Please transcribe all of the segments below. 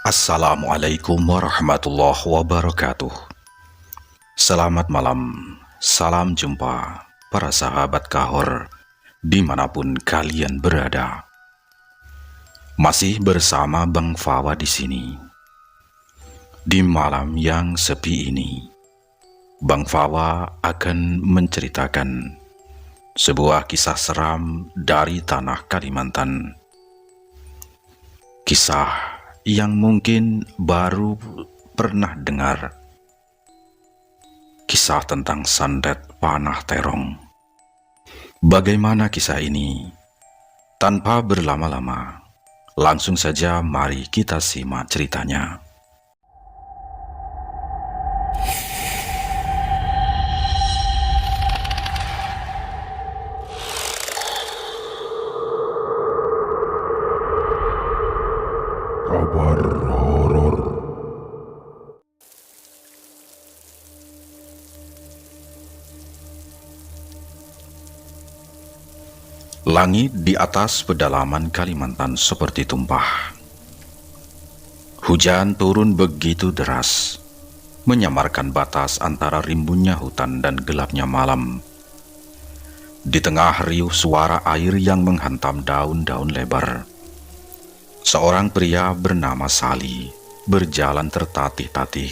Assalamualaikum warahmatullahi wabarakatuh. Selamat malam, salam jumpa para sahabat Kahor dimanapun kalian berada. Masih bersama Bang Fawa di sini. Di malam yang sepi ini, Bang Fawa akan menceritakan sebuah kisah seram dari tanah Kalimantan. Kisah yang mungkin baru pernah dengar. Kisah tentang Sandet Panah Terong. Bagaimana kisah ini? Tanpa berlama-lama, langsung saja mari kita simak ceritanya. Kabar horor. Langit di atas pedalaman Kalimantan seperti tumpah. Hujan turun begitu deras, menyamarkan batas antara rimbunnya hutan dan gelapnya malam. Di tengah riuh suara air yang menghantam daun-daun lebar, seorang pria bernama Sali berjalan tertatih-tatih.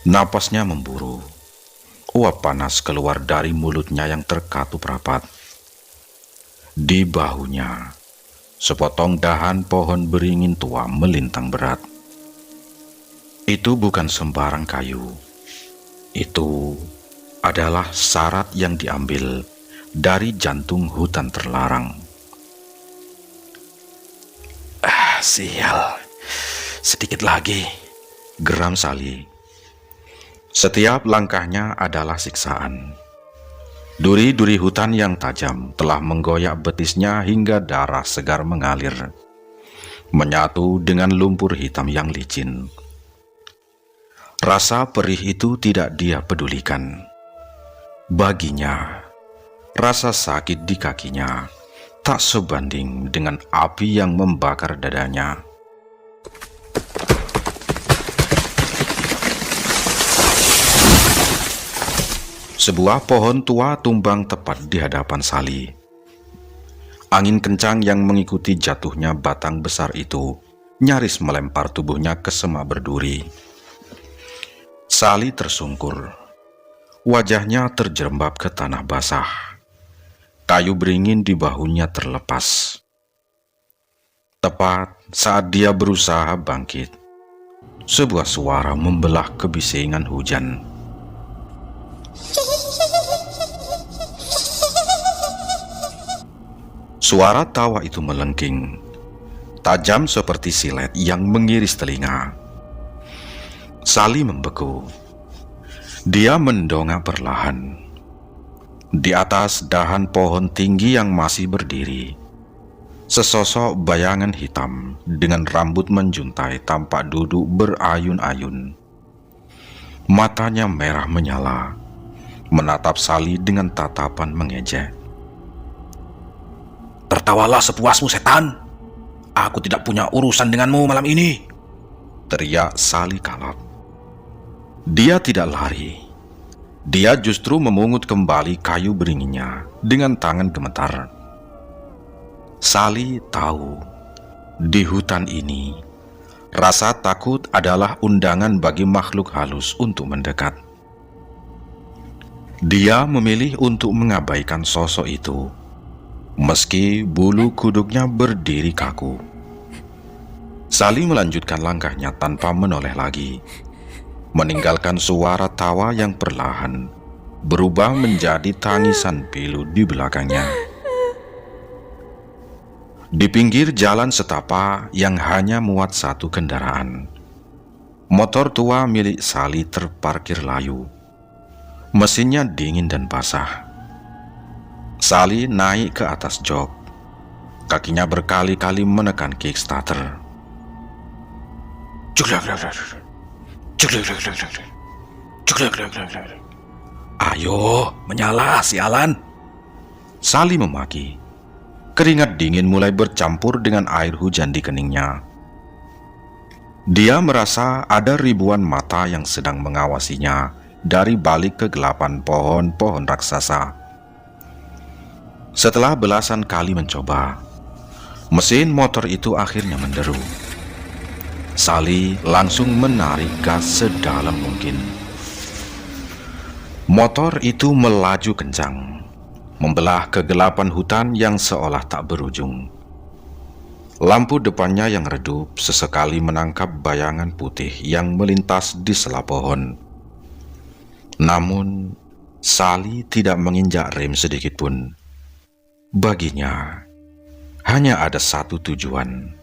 Napasnya memburu, uap panas keluar dari mulutnya yang terkatup rapat. Di bahunya, sepotong dahan pohon beringin tua melintang berat. Itu bukan sembarang kayu. Itu adalah syarat yang diambil dari jantung hutan terlarang. Sial, sedikit lagi, geram Sali. Setiap langkahnya adalah siksaan. Duri-duri hutan yang tajam telah menggoyak betisnya hingga darah segar mengalir, menyatu dengan lumpur hitam yang licin. Rasa perih itu tidak dia pedulikan. Baginya, rasa sakit di kakinya tak sebanding dengan api yang membakar dadanya. Sebuah pohon tua tumbang tepat di hadapan Sali. Angin kencang yang mengikuti jatuhnya batang besar itu nyaris melempar tubuhnya ke semak berduri. Sali tersungkur. Wajahnya terjerembab ke tanah basah. Kayu beringin di bahunya terlepas. Tepat saat dia berusaha bangkit, sebuah suara membelah kebisingan hujan. Suara tawa itu melengking, tajam seperti silet yang mengiris telinga. Sali membeku. Dia mendongak perlahan. Di atas dahan pohon tinggi yang masih berdiri, sesosok bayangan hitam dengan rambut menjuntai tampak duduk berayun-ayun. Matanya merah menyala, menatap Sali dengan tatapan mengejek. "Tertawalah sepuasmu, setan. Aku tidak punya urusan denganmu malam ini," teriak Sali kalap. Dia tidak lari. Dia justru memungut kembali kayu beringinnya dengan tangan gemetar. Sali tahu, di hutan ini, rasa takut adalah undangan bagi makhluk halus untuk mendekat. Dia memilih untuk mengabaikan sosok itu, meski bulu kuduknya berdiri kaku. Sali melanjutkan langkahnya tanpa menoleh lagi, meninggalkan suara tawa yang perlahan berubah menjadi tangisan pilu di belakangnya. Di pinggir jalan setapak yang hanya muat satu kendaraan, motor tua milik Sali terparkir layu. Mesinnya dingin dan basah. Sali naik ke atas jok. Kakinya berkali-kali menekan kickstarter. "Ayo, menyala, sialan!" Sali memaki. Keringat dingin mulai bercampur dengan air hujan di keningnya. Dia merasa ada ribuan mata yang sedang mengawasinya dari balik kegelapan pohon-pohon raksasa. Setelah belasan kali mencoba, mesin motor itu akhirnya menderu. Sally langsung menarik gas sedalam mungkin. Motor itu melaju kencang, membelah kegelapan hutan yang seolah tak berujung. Lampu depannya yang redup sesekali menangkap bayangan putih yang melintas di sela pohon. Namun, Sally tidak menginjak rem sedikit pun. Baginya, hanya ada satu tujuan,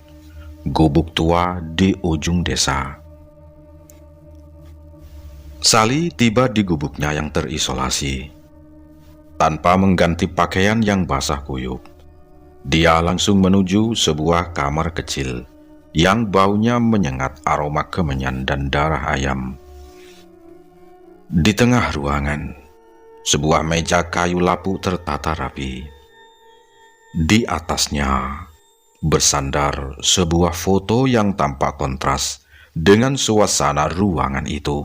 gubuk tua di ujung desa. Sally tiba di gubuknya yang terisolasi. Tanpa mengganti pakaian yang basah kuyup, dia langsung menuju sebuah kamar kecil yang baunya menyengat aroma kemenyan dan darah ayam. Di tengah ruangan, sebuah meja kayu lapuk tertata rapi. Di atasnya bersandar sebuah foto yang tampak kontras dengan suasana ruangan itu.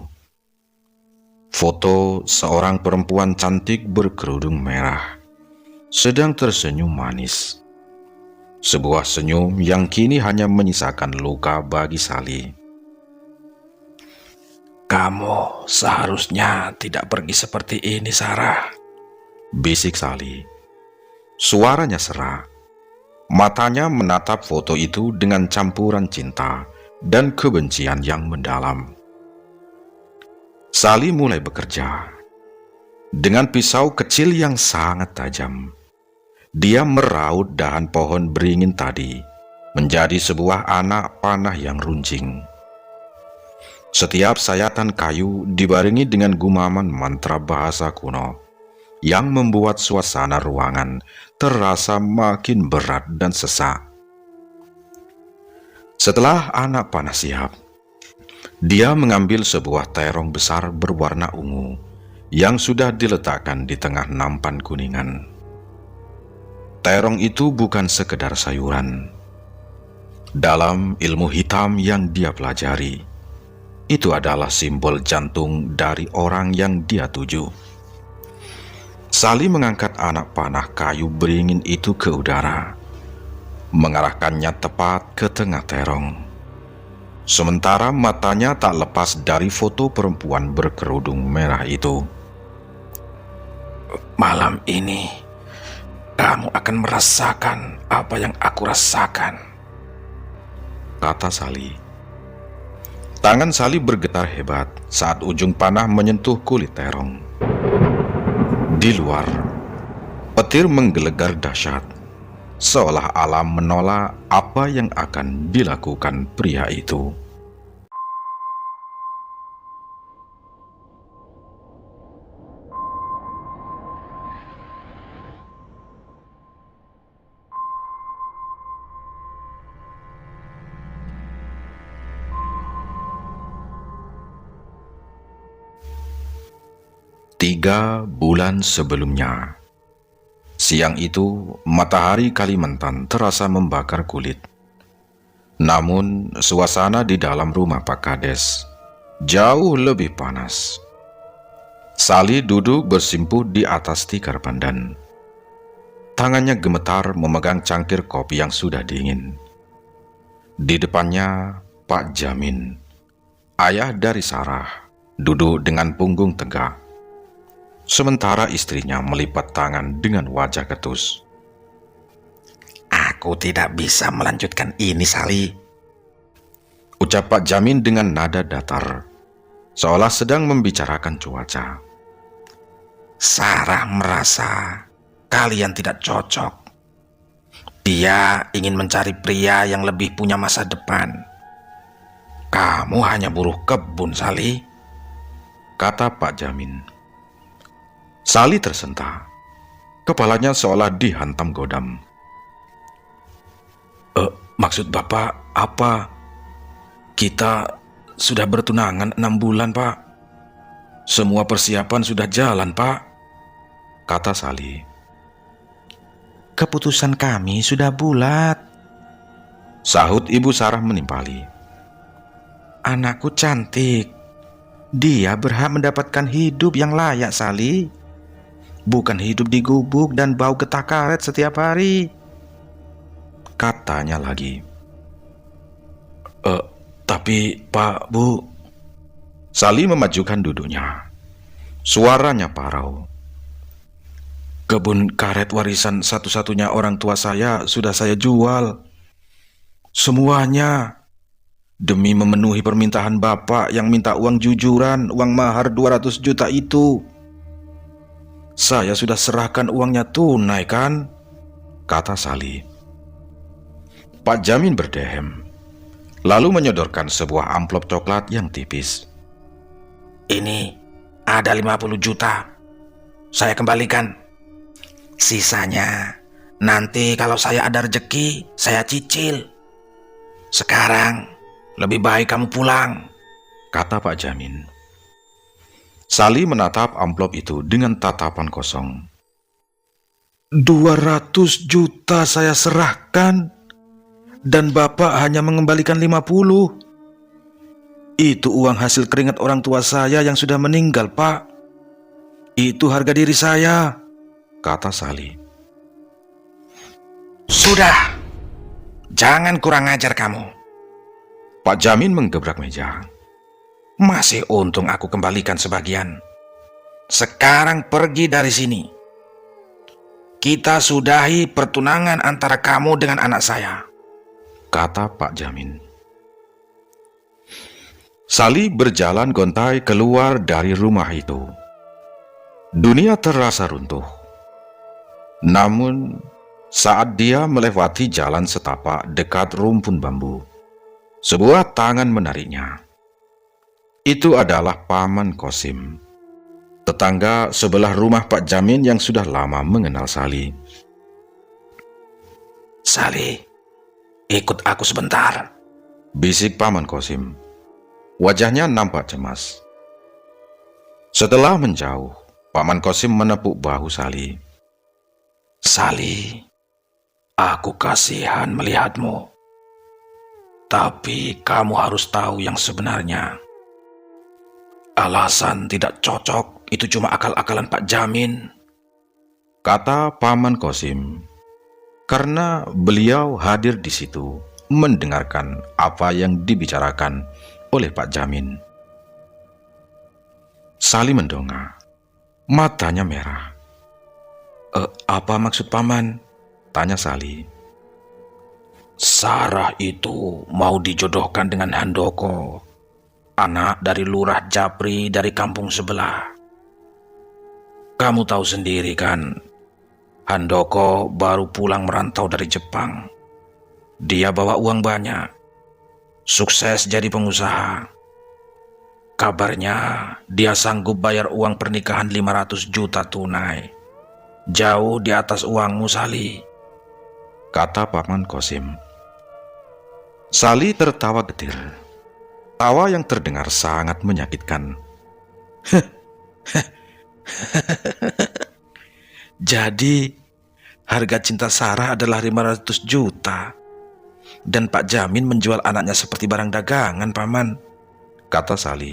Foto seorang perempuan cantik berkerudung merah, sedang tersenyum manis. Sebuah senyum yang kini hanya menyisakan luka bagi Sally. Kamu seharusnya tidak pergi seperti ini, Sarah, bisik Sally. Suaranya serak. Matanya menatap foto itu dengan campuran cinta dan kebencian yang mendalam. Sally mulai bekerja. Dengan pisau kecil yang sangat tajam, dia meraut dahan pohon beringin tadi menjadi sebuah anak panah yang runcing. Setiap sayatan kayu dibarengi dengan gumaman mantra bahasa kuno yang membuat suasana ruangan terasa makin berat dan sesak. Setelah anak panah siap, dia mengambil sebuah terong besar berwarna ungu yang sudah diletakkan di tengah nampan kuningan. Terong itu bukan sekedar sayuran. Dalam ilmu hitam yang dia pelajari, itu adalah simbol jantung dari orang yang dia tuju. Sally mengangkat anak panah kayu beringin itu ke udara, mengarahkannya tepat ke tengah terong. Sementara matanya tak lepas dari foto perempuan berkerudung merah itu. malam ini kamu akan merasakan apa yang aku rasakan, kata Sally. Tangan Sally bergetar hebat saat ujung panah menyentuh kulit terong. Di luar, petir menggelegar dahsyat, seolah alam menolak apa yang akan dilakukan pria itu. Tiga bulan sebelumnya, siang itu matahari Kalimantan terasa membakar kulit. Namun suasana di dalam rumah Pak Kades jauh lebih panas. Sally duduk bersimpuh di atas tikar pandan. Tangannya gemetar memegang cangkir kopi yang sudah dingin. Di depannya Pak Jamin, ayah dari Sarah, duduk dengan punggung tegak. Sementara istrinya melipat tangan dengan wajah ketus. Aku tidak bisa melanjutkan ini, Sally, ucap Pak Jamin dengan nada datar, seolah sedang membicarakan cuaca. Sarah merasa kalian tidak cocok. Dia ingin mencari pria yang lebih punya masa depan. Kamu hanya buruh kebun, Sally, kata Pak Jamin. Sally tersentak. Kepalanya seolah dihantam godam. Maksud Bapak apa? Kita sudah bertunangan 6 bulan, Pak. Semua persiapan sudah jalan, Pak, kata Sally. Keputusan kami sudah bulat, sahut Ibu Sarah menimpali. Anakku cantik. Dia berhak mendapatkan hidup yang layak, Sali. Bukan hidup di gubuk dan bau getah karet setiap hari. Katanya lagi. Tapi Pak, Bu. Sali memajukan duduknya. Suaranya parau. Kebun karet warisan satu-satunya orang tua saya sudah saya jual. Semuanya. Demi memenuhi permintaan Bapak yang minta uang jujuran, uang mahar 200 juta itu. Saya sudah serahkan uangnya tunai kan? Kata Sali. Pak Jamin berdehem, lalu menyodorkan sebuah amplop coklat yang tipis. Ini ada 50 juta. Saya kembalikan. Sisanya nanti kalau saya ada rezeki, saya cicil. Sekarang lebih baik kamu pulang, kata Pak Jamin. Sali menatap amplop itu dengan tatapan kosong. 200 juta saya serahkan, dan Bapak hanya mengembalikan 50. Itu uang hasil keringat orang tua saya yang sudah meninggal, Pak. Itu harga diri saya, kata Sali. Sudah, jangan kurang ajar kamu. Pak Jamin menggebrak meja. Masih untung aku kembalikan sebagian. Sekarang pergi dari sini. Kita sudahi pertunangan antara kamu dengan anak saya, kata Pak Jamin. Sali berjalan gontai keluar dari rumah itu. Dunia terasa runtuh. Namun, saat dia melewati jalan setapak dekat rumpun bambu, sebuah tangan menariknya. Itu adalah Paman Kosim, tetangga sebelah rumah Pak Jamin yang sudah lama mengenal Sali. Sali, ikut aku sebentar, bisik Paman Kosim. Wajahnya nampak cemas. Setelah menjauh, Paman Kosim menepuk bahu Sali. Sali, aku kasihan melihatmu. Tapi kamu harus tahu yang sebenarnya. Alasan tidak cocok itu cuma akal-akalan Pak Jamin, kata Paman Kosim, karena beliau hadir di situ mendengarkan apa yang dibicarakan oleh Pak Jamin. Sali mendongak, matanya merah. Apa maksud Paman? Tanya Sali. Sarah itu mau dijodohkan dengan Handoko, anak dari Lurah Japri dari kampung sebelah. Kamu tahu sendiri kan, Handoko baru pulang merantau dari Jepang. Dia bawa uang banyak, sukses jadi pengusaha. Kabarnya dia sanggup bayar uang pernikahan 500 juta tunai. Jauh di atas uangmu, Sali, kata Paman Kosim. Sali tertawa getir. Tawa yang terdengar sangat menyakitkan. Jadi harga cinta Sarah adalah 500 juta. Dan Pak Jamin menjual anaknya seperti barang dagangan, Paman, kata Sali.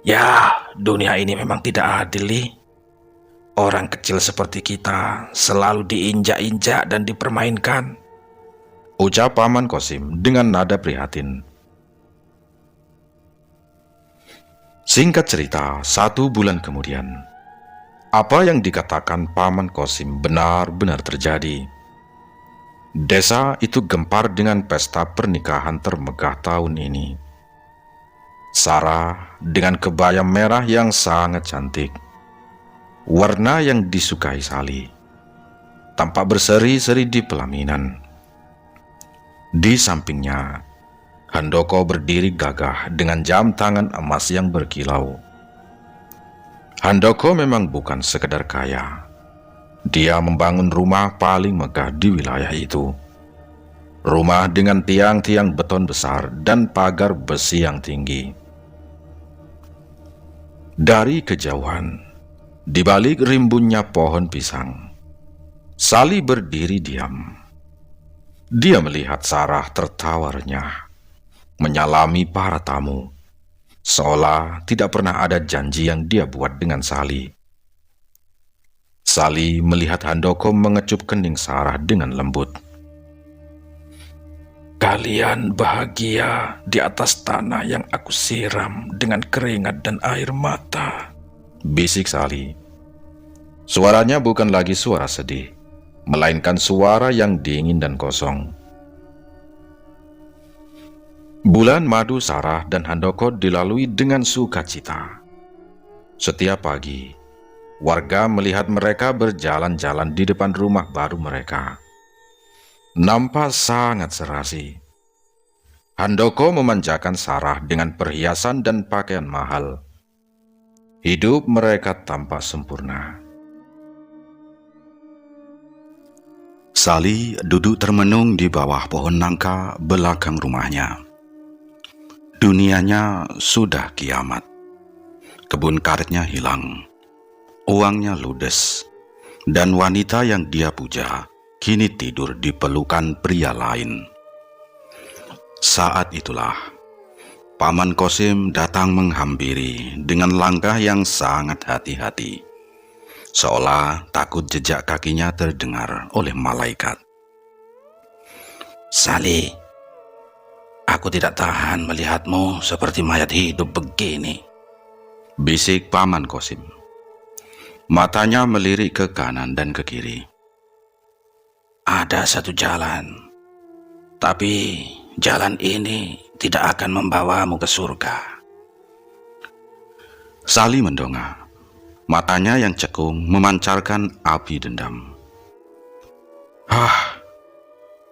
Ya, dunia ini memang tidak adil, Li. Orang kecil seperti kita selalu diinjak-injak dan dipermainkan, ucap Paman Kosim dengan nada prihatin. Singkat cerita, 1 bulan kemudian, apa yang dikatakan Paman Kosim benar-benar terjadi. Desa itu gempar dengan pesta pernikahan termegah tahun ini. Sarah dengan kebaya merah yang sangat cantik, warna yang disukai Sali, tampak berseri-seri di pelaminan. Di sampingnya, Handoko berdiri gagah dengan jam tangan emas yang berkilau. Handoko memang bukan sekedar kaya. Dia membangun rumah paling megah di wilayah itu. Rumah dengan tiang-tiang beton besar dan pagar besi yang tinggi. Dari kejauhan, di balik rimbunnya pohon pisang, Sali berdiri diam. Dia melihat Sarah tertawa renyah. menyalami para tamu, seolah tidak pernah ada janji yang dia buat dengan Sali. Sali melihat Handoko mengecup kening Sarah dengan lembut. Kalian bahagia di atas tanah yang aku siram dengan keringat dan air mata, bisik Sali. Suaranya bukan lagi suara sedih, melainkan suara yang dingin dan kosong. Bulan madu Sarah dan Handoko dilalui dengan sukacita. Setiap pagi, warga melihat mereka berjalan-jalan di depan rumah baru mereka. Nampak sangat serasi. Handoko memanjakan Sarah dengan perhiasan dan pakaian mahal. Hidup mereka tampak sempurna. Sali duduk termenung di bawah pohon nangka belakang rumahnya. Dunianya sudah kiamat. Kebun karetnya hilang, uangnya ludes, dan wanita yang dia puja kini tidur di pelukan pria lain. Saat itulah Paman Kosim datang menghampiri dengan langkah yang sangat hati-hati, seolah takut jejak kakinya terdengar oleh malaikat. Sali, aku tidak tahan melihatmu seperti mayat hidup begini, bisik Paman Kosim. Matanya melirik ke kanan dan ke kiri. Ada satu jalan, tapi jalan ini tidak akan membawamu ke surga. Sali mendongak. Matanya yang cekung memancarkan api dendam.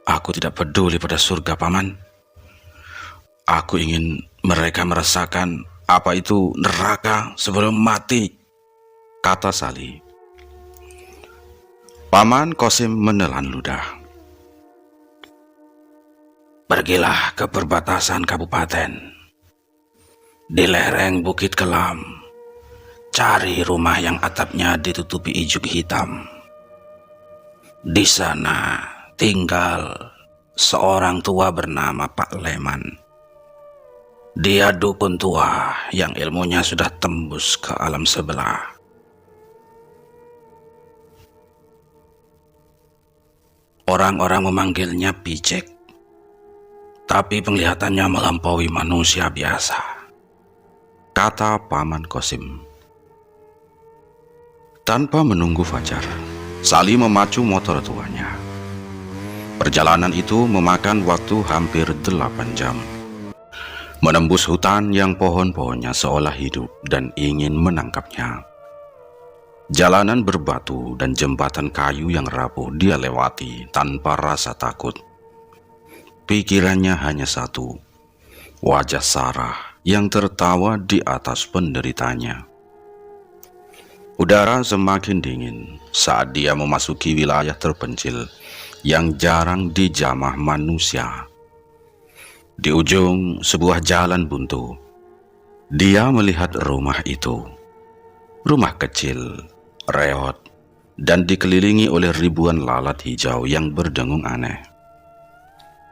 Aku tidak peduli pada surga, Paman. Aku ingin mereka merasakan apa itu neraka sebelum mati, kata Sali. Paman Kosim menelan ludah. Pergilah ke perbatasan kabupaten. Di lereng Bukit Kelam, cari rumah yang atapnya ditutupi ijuk hitam. Di sana tinggal seorang tua bernama Pak Leman. Dia dukun tua yang ilmunya sudah tembus ke alam sebelah. Orang-orang memanggilnya Picek, tapi penglihatannya melampaui manusia biasa, kata Paman Kosim. Tanpa menunggu fajar, Sali memacu motor tuanya. Perjalanan itu memakan waktu hampir 8 jam. Menembus hutan yang pohon-pohonnya seolah hidup dan ingin menangkapnya. Jalanan berbatu dan jembatan kayu yang rapuh dia lewati tanpa rasa takut. Pikirannya hanya satu, wajah Sarah yang tertawa di atas penderitanya. Udara semakin dingin saat dia memasuki wilayah terpencil yang jarang dijamah manusia. Di ujung sebuah jalan buntu, dia melihat rumah itu. Rumah kecil, reot, dan dikelilingi oleh ribuan lalat hijau yang berdengung aneh.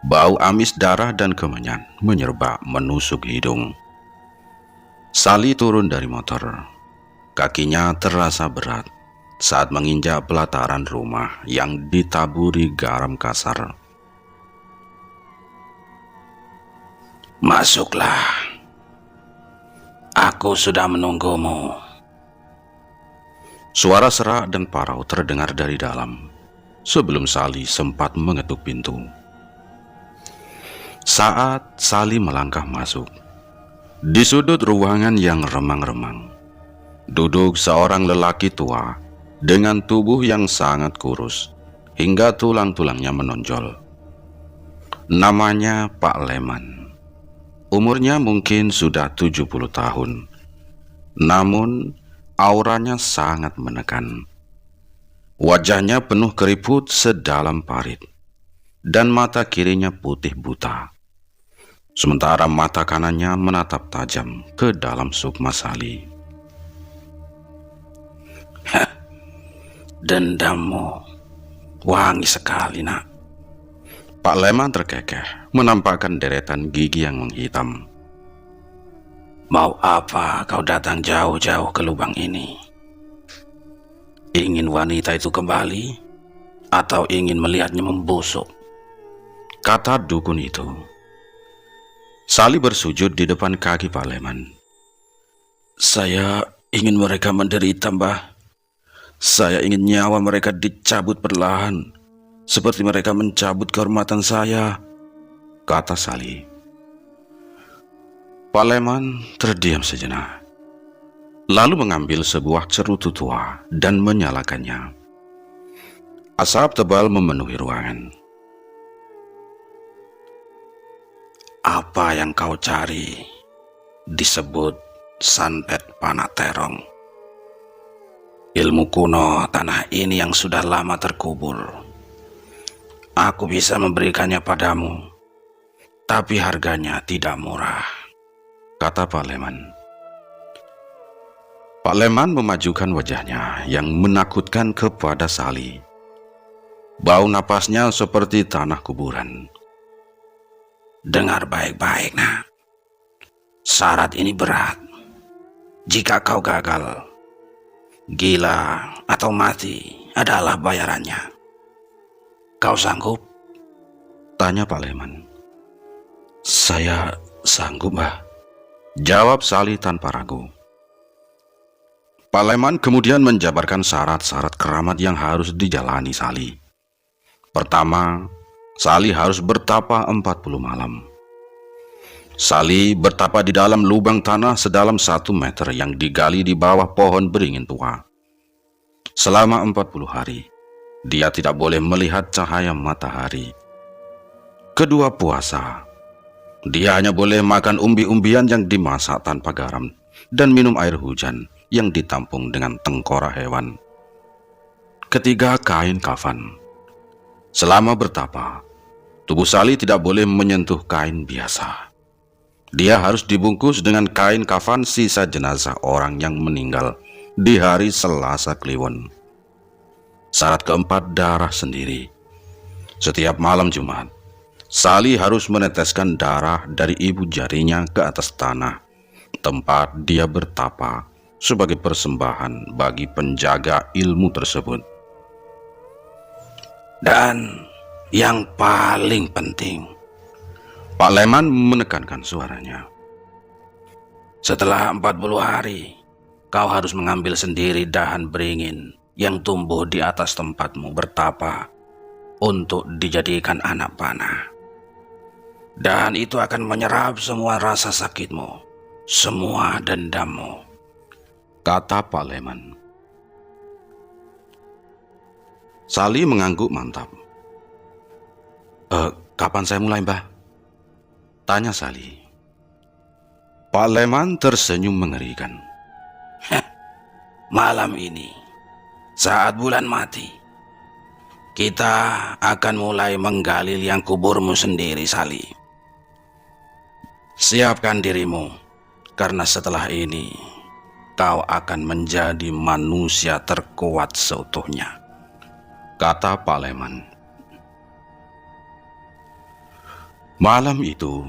Bau amis darah dan kemenyan menyerba menusuk hidung. Sali turun dari motor. Kakinya terasa berat saat menginjak pelataran rumah yang ditaburi garam kasar. Masuklah. Aku sudah menunggumu. Suara serak dan parau terdengar dari dalam sebelum Sali sempat mengetuk pintu. Saat Sali melangkah masuk, di sudut ruangan yang remang-remang, duduk seorang lelaki tua dengan tubuh yang sangat kurus hingga tulang-tulangnya menonjol. Namanya Pak Leman. Umurnya mungkin sudah 70 tahun. Namun auranya sangat menekan. Wajahnya penuh keriput sedalam parit, dan mata kirinya putih buta. Sementara mata kanannya menatap tajam ke dalam sukma Sali. Dendammu wangi sekali, nak. Pak Leman terkekeh, menampakkan deretan gigi yang menghitam. Mau apa kau datang jauh-jauh ke lubang ini? Ingin wanita itu kembali? Atau ingin melihatnya membusuk? Kata dukun itu. Sali bersujud di depan kaki Pak Leman. Saya ingin mereka menderita, Mbah. Saya ingin nyawa mereka dicabut perlahan, seperti mereka mencabut kehormatan saya, kata Sali. Pak Leman terdiam sejenak, lalu mengambil sebuah cerutu tua dan menyalakannya. Asap tebal memenuhi ruangan. Apa yang kau cari disebut santet panah terong. Ilmu kuno tanah ini yang sudah lama terkubur. Aku bisa memberikannya padamu, tapi harganya tidak murah, kata Pak Leman. Pak Leman memajukan wajahnya yang menakutkan kepada Sali. Bau napasnya seperti tanah kuburan. Dengar baik-baik, nak. Syarat ini berat. Jika kau gagal, gila atau mati adalah bayarannya. Kau sanggup? Tanya Pak Leman. Saya sanggup, Mbah, jawab Sali tanpa ragu. Pak Leman kemudian menjabarkan syarat-syarat keramat yang harus dijalani Sali. Pertama, Sali harus bertapa 40 malam. Sali bertapa di dalam lubang tanah sedalam 1 meter yang digali di bawah pohon beringin tua. Selama 40 hari, dia tidak boleh melihat cahaya matahari. Kedua, puasa. Dia hanya boleh makan umbi-umbian yang dimasak tanpa garam dan minum air hujan yang ditampung dengan tengkorak hewan. Ketiga, kain kafan. Selama bertapa, tubuh Sali tidak boleh menyentuh kain biasa. Dia harus dibungkus dengan kain kafan sisa jenazah orang yang meninggal di hari Selasa Kliwon. Syarat keempat, darah sendiri. Setiap malam Jumat, Sali harus meneteskan darah dari ibu jarinya ke atas tanah tempat dia bertapa sebagai persembahan bagi penjaga ilmu tersebut. Dan yang paling penting, Pak Leman menekankan suaranya, setelah 40 hari, kau harus mengambil sendiri dahan beringin yang tumbuh di atas tempatmu bertapa untuk dijadikan anak panah. Dahan itu akan menyerap semua rasa sakitmu, semua dendammu, kata Pak Leman. Sali mengangguk mantap. Kapan saya mulai, Mbah? Tanya Sali. Pak Leman tersenyum mengerikan. Malam ini, saat bulan mati, kita akan mulai menggali liang kuburmu sendiri, Sali. Siapkan dirimu, karena setelah ini kau akan menjadi manusia terkuat seutuhnya, kata Pak Leman. Malam itu,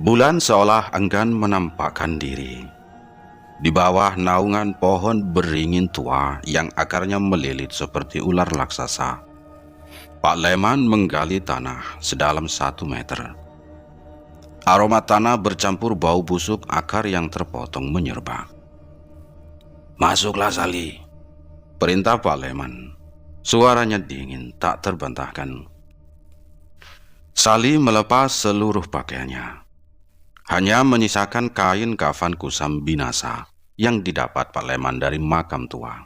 bulan seolah enggan menampakkan diri. Di bawah naungan pohon beringin tua yang akarnya melilit seperti ular raksasa, Pak Leman menggali tanah sedalam 1 meter. Aroma tanah bercampur bau busuk akar yang terpotong menyerbak. Masuklah, Sali, perintah Pak Leman. Suaranya dingin tak terbantahkan. Sali melepas seluruh pakaiannya, hanya menyisakan kain kafan kusam binasa yang didapat Pak Leman dari makam tua.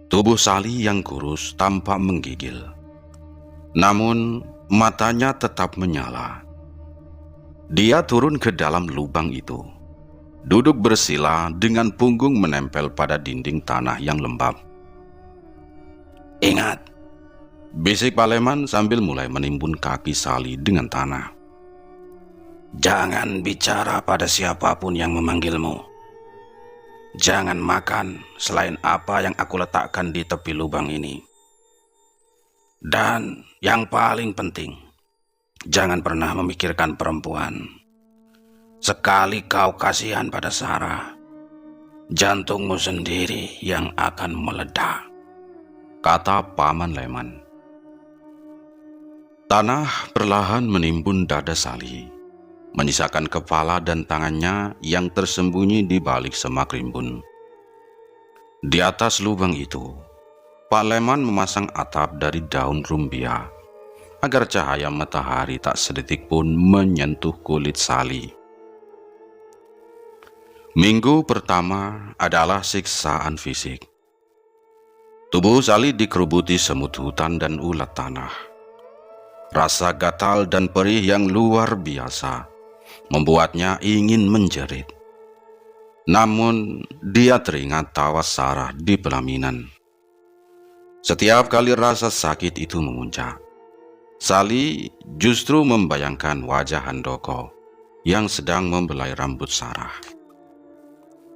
Tubuh Sali yang kurus tampak menggigil, namun matanya tetap menyala. Dia turun ke dalam lubang itu, duduk bersila dengan punggung menempel pada dinding tanah yang lembab. Ingat, bisik Pak Leman sambil mulai menimbun kaki Sali dengan tanah. Jangan bicara pada siapapun yang memanggilmu. Jangan makan selain apa yang aku letakkan di tepi lubang ini. Dan yang paling penting, jangan pernah memikirkan perempuan. Sekali kau kasihan pada Sarah, jantungmu sendiri yang akan meledak, kata Paman Leman. Tanah perlahan menimbun dada Sali, menyisakan kepala dan tangannya yang tersembunyi di balik semak rimbun. Di atas lubang itu, Pak Leman memasang atap dari daun rumbia agar cahaya matahari tak sedetik pun menyentuh kulit Sali. Minggu pertama adalah siksaan fisik. Tubuh Sali dikerubuti semut hutan dan ulat tanah. Rasa gatal dan perih yang luar biasa membuatnya ingin menjerit. Namun dia teringat tawa Sarah di pelaminan. Setiap kali rasa sakit itu memuncak, Sali justru membayangkan wajah Handoko yang sedang membelai rambut Sarah.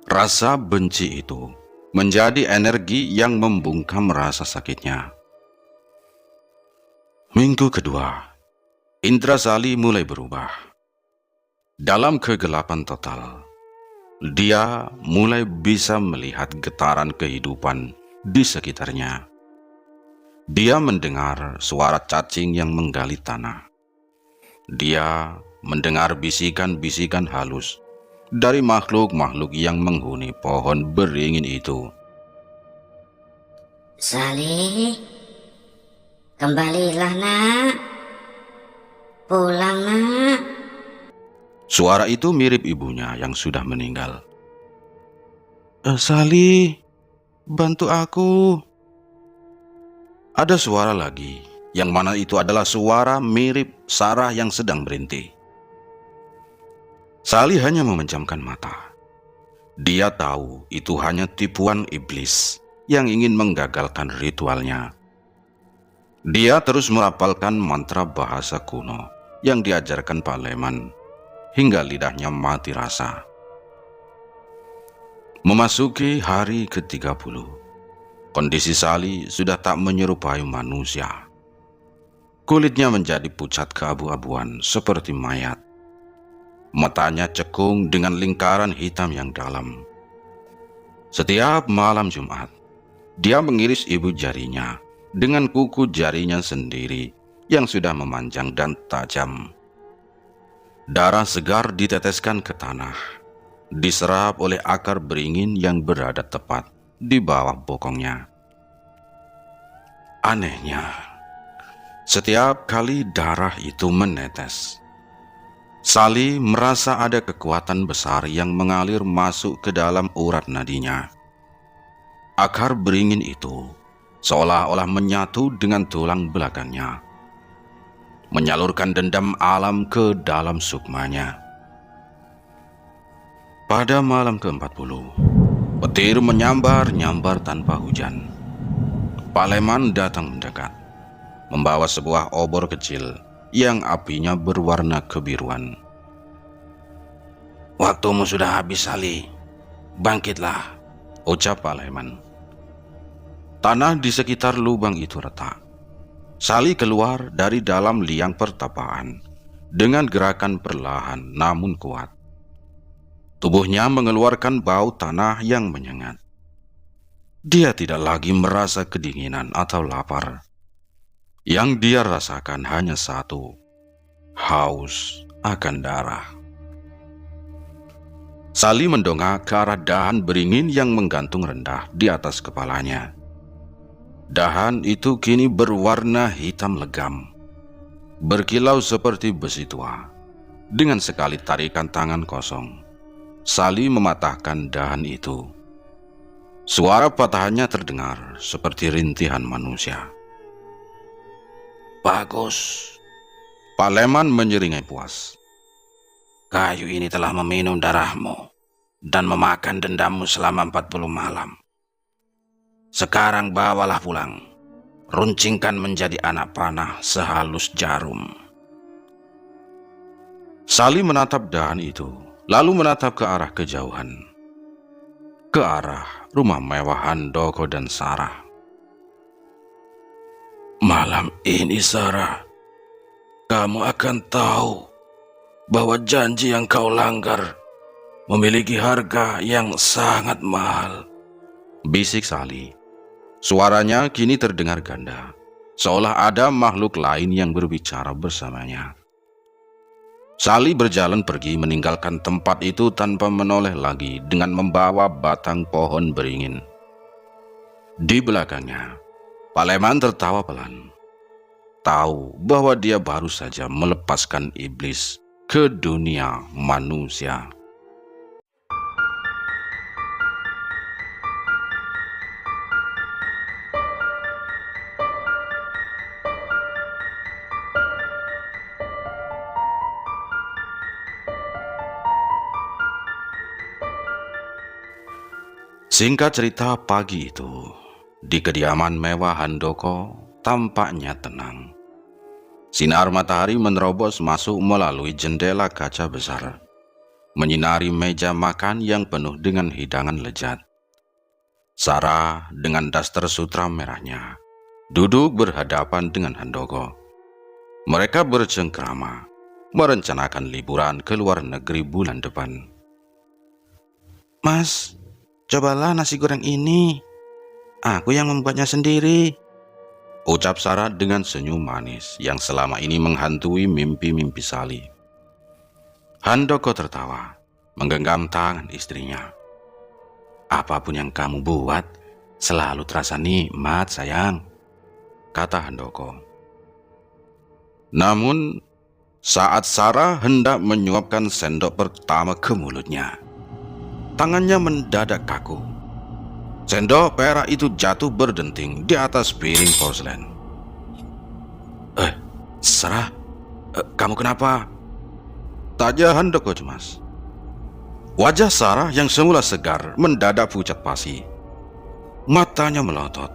Rasa benci itu menjadi energi yang membungkam rasa sakitnya. Minggu kedua, indra Sali mulai berubah. Dalam kegelapan total, dia mulai bisa melihat getaran kehidupan di sekitarnya. Dia mendengar suara cacing yang menggali tanah. Dia mendengar bisikan-bisikan halus dari makhluk-makhluk yang menghuni pohon beringin itu. Sali, kembalilah nak. Pulang nak. Suara itu mirip ibunya yang sudah meninggal. Sali, bantu aku. Ada suara lagi, yang mana itu adalah suara mirip Sarah yang sedang berhenti. Sali hanya memejamkan mata. Dia tahu itu hanya tipuan iblis yang ingin menggagalkan ritualnya. Dia terus merapalkan mantra bahasa kuno yang diajarkan Pak Leman hingga lidahnya mati rasa. Memasuki hari ke-30, kondisi Sali sudah tak menyerupai manusia. Kulitnya menjadi pucat keabu-abuan seperti mayat. Matanya cekung dengan lingkaran hitam yang dalam. Setiap malam Jumat, dia mengiris ibu jarinya dengan kuku jarinya sendiri yang sudah memanjang dan tajam. Darah segar diteteskan ke tanah, diserap oleh akar beringin yang berada tepat di bawah bokongnya. Anehnya, setiap kali darah itu menetes, Sali merasa ada kekuatan besar yang mengalir masuk ke dalam urat nadinya. Akar beringin itu seolah-olah menyatu dengan tulang belakangnya, menyalurkan dendam alam ke dalam sukmanya. Pada malam ke-40, petir menyambar-nyambar tanpa hujan. Pak Leman datang mendekat, membawa sebuah obor kecil yang apinya berwarna kebiruan. waktumu sudah habis, Sali. Bangkitlah, ucap Pak Leman. Tanah di sekitar lubang itu retak. Sali keluar dari dalam liang pertapaan dengan gerakan perlahan namun kuat. Tubuhnya mengeluarkan bau tanah yang menyengat. Dia tidak lagi merasa kedinginan atau lapar. Yang dia rasakan hanya satu, haus akan darah. Sali mendongak ke arah dahan beringin yang menggantung rendah di atas kepalanya. Dahan itu kini berwarna hitam legam, berkilau seperti besi tua. Dengan sekali tarikan tangan kosong, Sali mematahkan dahan itu. Suara patahannya terdengar seperti rintihan manusia. bagus. Pak Leman menyeringai puas. Kayu ini telah meminum darahmu dan memakan dendammu selama 40 malam. Sekarang bawalah pulang. Runcingkan menjadi anak panah sehalus jarum. Sali menatap dahan itu, lalu menatap ke arah kejauhan. Ke arah rumah mewah Handoko dan Sarah. Malam ini, Sarah, kamu akan tahu bahwa janji yang kau langgar memiliki harga yang sangat mahal. Bisik Sally. Suaranya kini terdengar ganda, seolah ada makhluk lain yang berbicara bersamanya. Sally berjalan pergi meninggalkan tempat itu tanpa menoleh lagi dengan membawa batang pohon beringin. Di belakangnya, Pak Leman tertawa pelan. Tahu bahwa dia baru saja melepaskan iblis ke dunia manusia. Singkat cerita, pagi itu, di kediaman mewah Handoko tampaknya tenang. Sinar matahari menerobos masuk melalui jendela kaca besar, menyinari meja makan yang penuh dengan hidangan lezat. Sarah dengan daster sutra merahnya duduk berhadapan dengan Handoko. Mereka bercengkrama, merencanakan liburan ke luar negeri bulan depan. "Mas, cobalah nasi goreng ini. Aku yang membuatnya sendiri," ucap Sarah dengan senyum manis yang selama ini menghantui mimpi-mimpi Sally. Handoko tertawa, menggenggam tangan istrinya. "Apapun yang kamu buat selalu terasa nikmat, sayang," kata Handoko. Namun, saat Sarah hendak menyuapkan sendok pertama ke mulutnya, tangannya mendadak kaku. Sendok perak itu jatuh berdenting di atas piring porselen. Sarah, kamu kenapa?" tanya Handoko cemas. Wajah Sarah yang semula segar mendadak pucat pasi. Matanya melotot.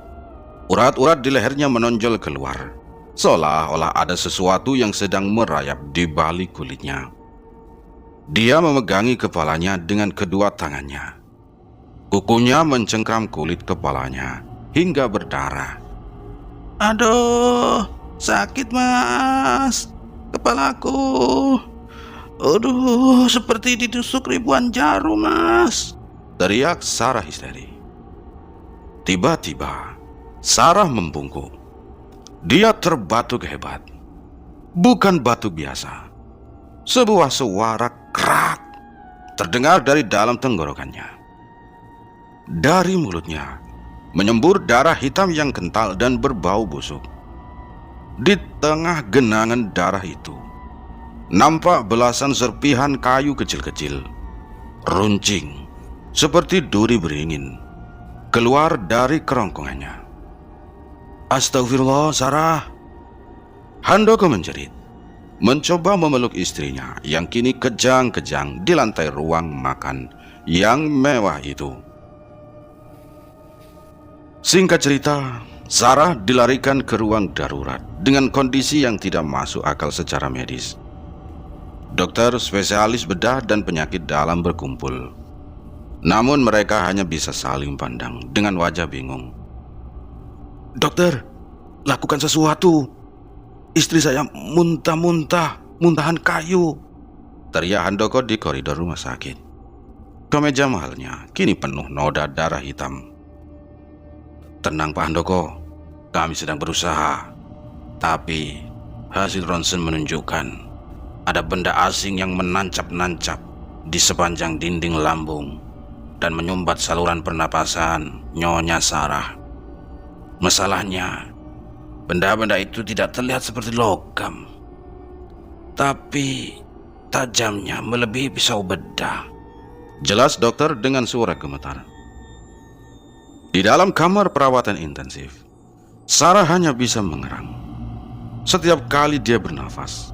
Urat-urat di lehernya menonjol keluar, seolah-olah ada sesuatu yang sedang merayap di balik kulitnya. Dia memegangi kepalanya dengan kedua tangannya. Kukunya mencengkram kulit kepalanya hingga berdarah. "Aduh, sakit mas, kepalaku. Aduh, seperti ditusuk ribuan jarum mas," teriak Sarah histeri. Tiba-tiba, Sarah membungkuk. Dia terbatuk hebat. Bukan batuk biasa. Sebuah suara kerak terdengar dari dalam tenggorokannya. Dari mulutnya menyembur darah hitam yang kental dan berbau busuk. Di tengah genangan darah itu, nampak belasan serpihan kayu kecil-kecil, runcing seperti duri beringin, keluar dari kerongkongannya. "Astagfirullah, Sarah," Handoko menjerit, mencoba memeluk istrinya yang kini kejang-kejang di lantai ruang makan yang mewah itu. Singkat cerita, Sarah dilarikan ke ruang darurat dengan kondisi yang tidak masuk akal secara medis. Dokter spesialis bedah dan penyakit dalam berkumpul. Namun mereka hanya bisa saling pandang dengan wajah bingung. "Dokter, lakukan sesuatu. Istri saya muntahan kayu," teriak Handoko di koridor rumah sakit. Kemeja mahalnya kini penuh noda darah hitam. "Tenang Pak Handoko, kami sedang berusaha. Tapi hasil ronsen menunjukkan ada benda asing yang menancap-nancap di sepanjang dinding lambung dan menyumbat saluran pernapasan Nyonya Sarah. Masalahnya, benda-benda itu tidak terlihat seperti logam, tapi tajamnya melebihi pisau bedah," jelas dokter dengan suara gemetar. Di dalam kamar perawatan intensif, Sarah hanya bisa mengerang. Setiap kali dia bernafas,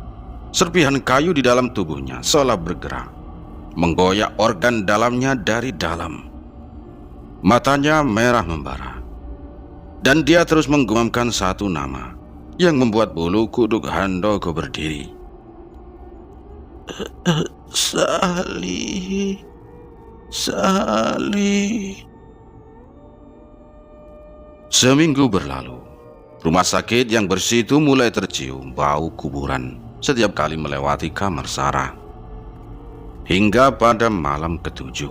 serpihan kayu di dalam tubuhnya seolah bergerak, menggoyak organ dalamnya dari dalam. Matanya merah membara, dan dia terus menggumamkan satu nama yang membuat bulu kuduk Handoko berdiri. Sally. Seminggu berlalu. Rumah sakit yang bersih itu mulai tercium bau kuburan setiap kali melewati kamar Sarah. Hingga pada malam ketujuh,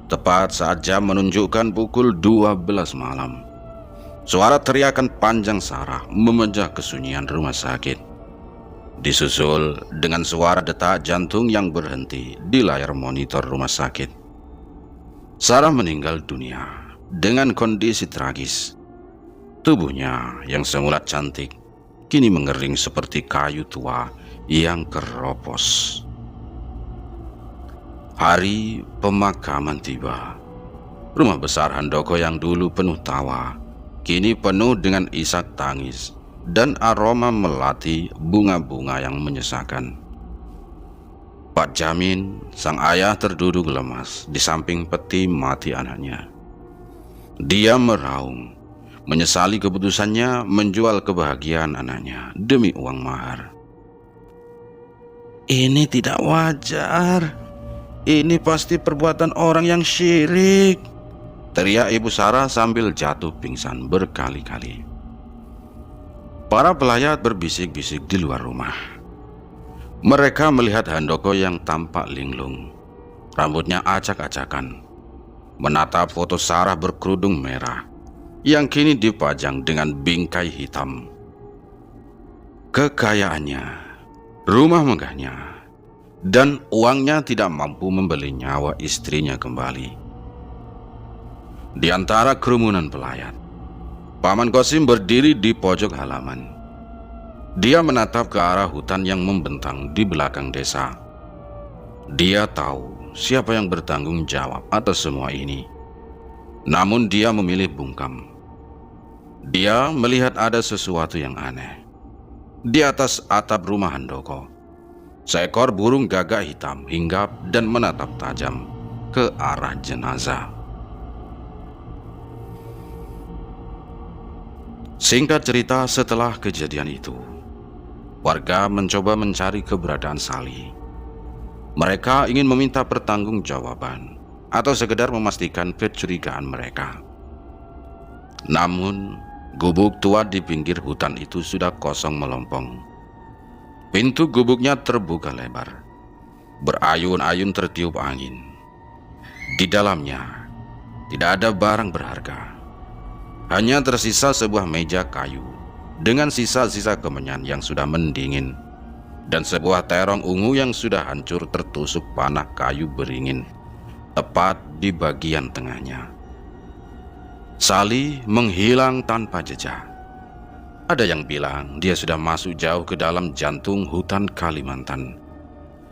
tepat saat jam menunjukkan pukul 12 malam, suara teriakan panjang Sarah memecah kesunyian rumah sakit, disusul dengan suara detak jantung yang berhenti di layar monitor rumah sakit. Sarah meninggal dunia dengan kondisi tragis. Tubuhnya yang semula cantik kini mengering seperti kayu tua yang keropos. Hari pemakaman tiba. Rumah besar Handoko yang dulu penuh tawa kini penuh dengan isak tangis dan aroma melati bunga-bunga yang menyesakan. Pak Jamin, sang ayah, terduduk lemas di samping peti mati anaknya. Dia meraung, menyesali keputusannya menjual kebahagiaan anaknya demi uang mahar. "Ini tidak wajar. Ini pasti perbuatan orang yang syirik," teriak Ibu Sarah sambil jatuh pingsan berkali-kali. Para pelayat berbisik-bisik di luar rumah. Mereka melihat Handoko yang tampak linglung, rambutnya acak-acakan, menatap foto Sarah berkerudung merah yang kini dipajang dengan bingkai hitam. Kekayaannya, rumah megahnya, dan uangnya tidak mampu membeli nyawa istrinya kembali. Di antara kerumunan pelayat, Paman Kosim berdiri di pojok halaman. Dia menatap ke arah hutan yang membentang di belakang desa. Dia tahu siapa yang bertanggung jawab atas semua ini. Namun dia memilih bungkam. Dia melihat ada sesuatu yang aneh. Di atas atap rumah Handoko, seekor burung gagak hitam hinggap dan menatap tajam ke arah jenazah. Singkat cerita, setelah kejadian itu, warga mencoba mencari keberadaan Sali. Mereka ingin meminta pertanggungjawaban atau sekedar memastikan kecurigaan mereka. Namun, gubuk tua di pinggir hutan itu sudah kosong melompong. Pintu gubuknya terbuka lebar. Berayun-ayun tertiup angin. Di dalamnya tidak ada barang berharga. Hanya tersisa sebuah meja kayu dengan sisa-sisa kemenyan yang sudah mendingin dan sebuah terong ungu yang sudah hancur tertusuk panah kayu beringin tepat di bagian tengahnya. Sali menghilang tanpa jejak. Ada yang bilang dia sudah masuk jauh ke dalam jantung hutan Kalimantan,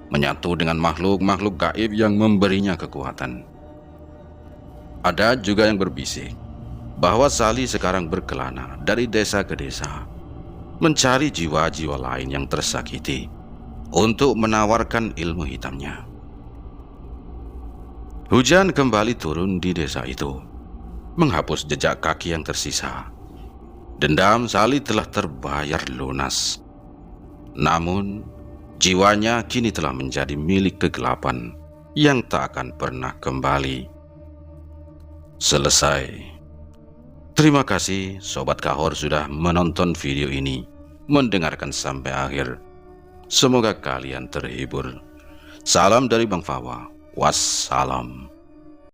menyatu dengan makhluk-makhluk gaib yang memberinya kekuatan. Ada juga yang berbisik bahwa Sali sekarang berkelana dari desa ke desa, mencari jiwa-jiwa lain yang tersakiti untuk menawarkan ilmu hitamnya. Hujan kembali turun di desa itu, menghapus jejak kaki yang tersisa. Dendam Sali telah terbayar lunas. Namun, jiwanya kini telah menjadi milik kegelapan yang tak akan pernah kembali. Selesai. Terima kasih Sobat Kahor sudah menonton video ini, mendengarkan sampai akhir. Semoga kalian terhibur. Salam dari Bang Fawa. Wassalam.